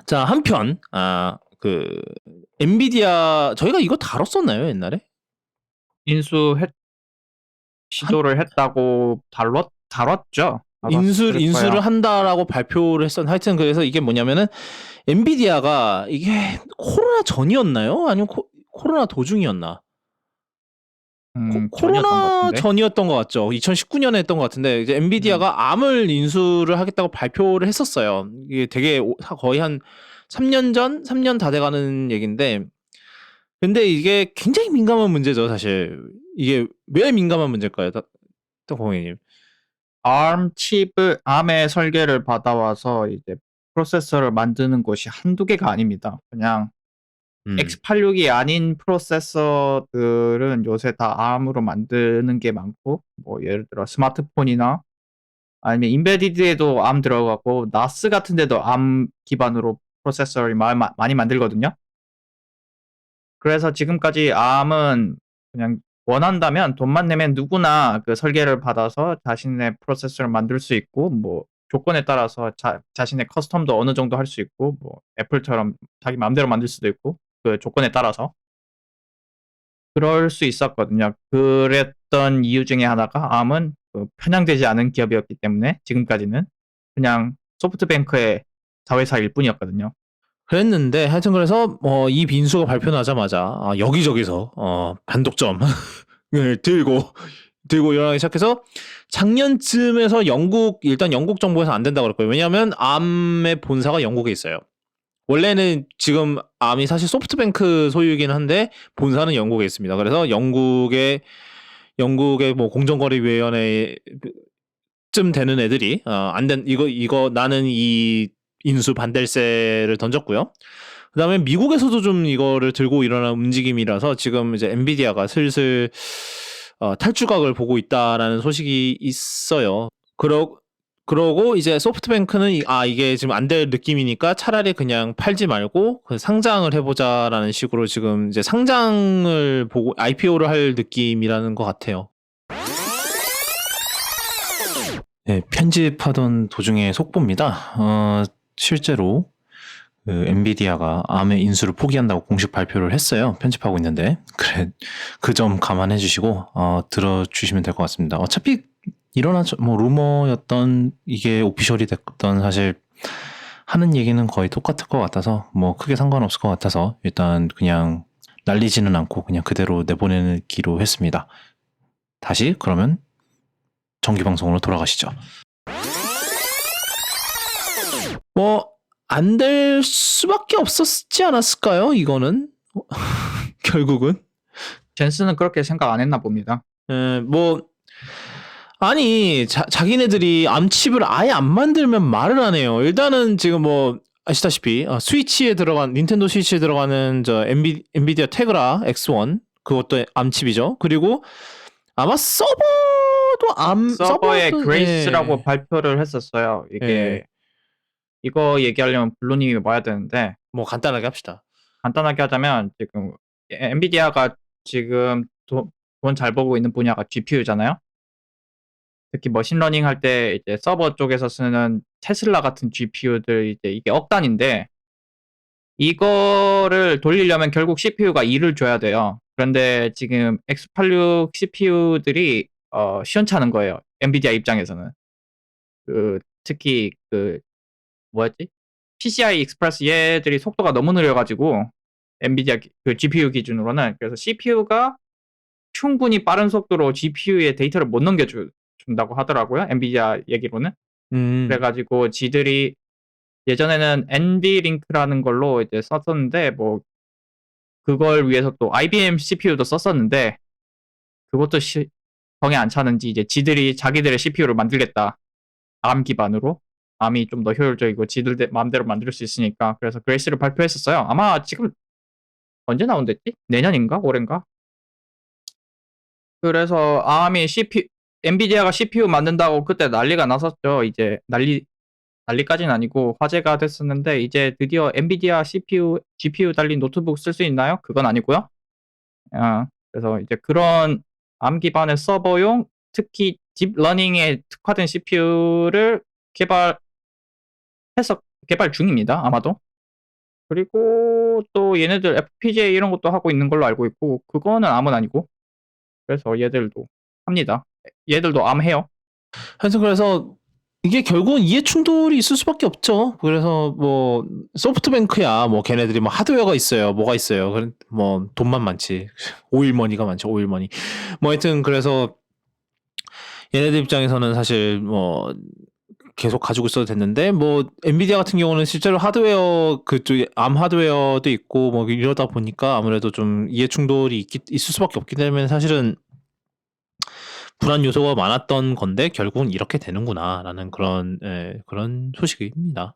자, 한편, 엔비디아, 저희가 이거 다뤘었나요, 옛날에? 인수했 한, 시도를 했다고 다뤘죠. 다뤘을 인수를 거예요. 한다라고 발표를 했었는데, 하여튼 그래서 이게 뭐냐면은, 엔비디아가 이게 코로나 전이었나요? 아니면 코로나 도중이었나? 전이었던 것 코로나 같은데. 전이었던 것 같죠. 2019년에 했던 것 같은데, 이제 음. 엔비디아가 암을 인수를 하겠다고 발표를 했었어요. 이게 되게 거의 한 3년 전? 3년 다 돼가는 얘기인데, 근데 이게 굉장히 민감한 문제죠, 사실. 이게 왜 민감한 문제일까요, 공행님? ARM의 설계를 받아와서 이제 프로세서를 만드는 곳이 한두 개가 아닙니다. 그냥 음. x86이 아닌 프로세서들은 요새 다 ARM으로 만드는 게 많고, 뭐 예를 들어 스마트폰이나 아니면 인베디드에도 ARM 들어가고 나스 같은 데도 ARM 기반으로 프로세서를 많이 만들거든요. 그래서 지금까지 ARM은 그냥 원한다면 돈만 내면 누구나 그 설계를 받아서 자신의 프로세서를 만들 수 있고, 뭐 조건에 따라서 자신의 커스텀도 어느 정도 할 수 있고, 뭐 애플처럼 자기 마음대로 만들 수도 있고, 그 조건에 따라서 그럴 수 있었거든요. 그랬던 이유 중에 하나가 ARM은 그 편향되지 않은 기업이었기 때문에 지금까지는 그냥 소프트뱅크의 자회사일 뿐이었거든요. 그랬는데, 하여튼 그래서, 이 빈수가 발표나자마자, 여기저기서, 반독점을 들고 일어나기 시작해서, 작년쯤에서 일단 영국 정부에서 안 된다고 그랬고요. 왜냐하면, 암의 본사가 영국에 있어요. 원래는 지금 암이 사실 소프트뱅크 소유이긴 한데 본사는 영국에 있습니다. 그래서 영국의 뭐 공정거래위원회쯤 되는 애들이 안 된 이거 나는 이 인수 반댈세를 던졌고요. 그다음에 미국에서도 좀 이거를 들고 일어난 움직임이라서 지금 이제 엔비디아가 슬슬 탈주각을 보고 있다라는 소식이 있어요. 그러고 이제 소프트뱅크는 이게 지금 안 될 느낌이니까 차라리 그냥 팔지 말고 상장을 해보자라는 식으로 지금 이제 상장을 보고 IPO를 할 느낌이라는 것 같아요. 네, 편집하던 도중에 속보입니다. 실제로 엔비디아가 암의 인수를 포기한다고 공식 발표를 했어요. 편집하고 있는데 그 점 감안해 주시고 들어주시면 될 것 같습니다. 어차피 뭐 루머였던 이게 오피셜이 됐던 사실 하는 얘기는 거의 똑같을 것 같아서 뭐 크게 상관없을 것 같아서 일단 그냥 날리지는 않고 그냥 그대로 내보내기로 했습니다. 다시 그러면 정기 방송으로 돌아가시죠. 뭐 안 될 수밖에 없었지 않았을까요? 이거는 결국은 젠슨은 그렇게 생각 안 했나 봅니다. 뭐 아니 자기네들이 암칩을 아예 안 만들면 말을 안 해요. 일단은 지금 뭐 아시다시피 스위치에 들어간 닌텐도 스위치에 들어가는 저 엔비디아 테그라 X1 그것도 암칩이죠. 그리고 아마 서버에 서버도 그레이스라고 발표를 했었어요. 예. 이거 얘기하려면 블루님이 와야 되는데, 뭐 간단하게 합시다. 간단하게 하자면 지금 엔비디아가 지금 돈 잘 벌고 있는 분야가 GPU잖아요. 특히 머신러닝 할 때 이제 서버 쪽에서 쓰는 테슬라 같은 GPU들 이제 이게 억 단인데, 이거를 돌리려면 결국 CPU가 2를 줘야 돼요. 그런데 지금 X86 CPU들이 시원찮은 거예요. 엔비디아 입장에서는. 특히 뭐였지? PCI 익스프레스 얘들이 속도가 너무 느려가지고 엔비디아 그 GPU 기준으로는, 그래서 CPU가 충분히 빠른 속도로 GPU에 데이터를 못 넘겨준다고 하더라고요. 엔비디아 얘기로는. 음. 그래가지고 지들이 예전에는 NVLink라는 걸로 이제 썼었는데, 뭐 그걸 위해서 또 IBM CPU도 썼었는데, 그것도 정에 안 차는지 이제 지들이 자기들의 CPU를 만들겠다. ARM 기반으로. ARM이 좀 더 효율적이고 지들 마음대로 만들 수 있으니까. 그래서 그레이스를 발표했었어요. 아마 지금 언제 나온댔지? 내년인가? 올해인가? 그래서 엔비디아가 CPU 만든다고 그때 난리가 났었죠. 이제 난리까지는 아니고 화제가 됐었는데, 이제 드디어 엔비디아 GPU 달린 노트북 쓸 수 있나요? 그건 아니고요. 그래서 이제 그런 암 기반의 서버용, 특히 딥러닝에 특화된 CPU를 개발 중입니다. 아마도. 그리고 또 얘네들 FPGA 이런 것도 하고 있는 걸로 알고 있고 그거는 암은 아니고 그래서 얘들도 합니다. 얘들도 암 해요. 하여튼 그래서 이게 결국은 이해 충돌이 있을 수밖에 없죠. 그래서 뭐 소프트뱅크야 뭐 걔네들이 뭐 하드웨어가 있어요. 뭐가 있어요. 뭐 돈만 많지. 오일머니가 많죠. 오일머니. 뭐 하여튼 그래서 얘네들 입장에서는 사실 뭐 계속 가지고 있어도 됐는데 뭐 엔비디아 같은 경우는 실제로 하드웨어 그쪽 암 하드웨어도 있고 뭐 이러다 보니까 아무래도 좀 이해 충돌이 있을 수밖에 없기 때문에 사실은 불안 요소가 많았던 건데 결국은 이렇게 되는구나라는 그런 그런 소식입니다.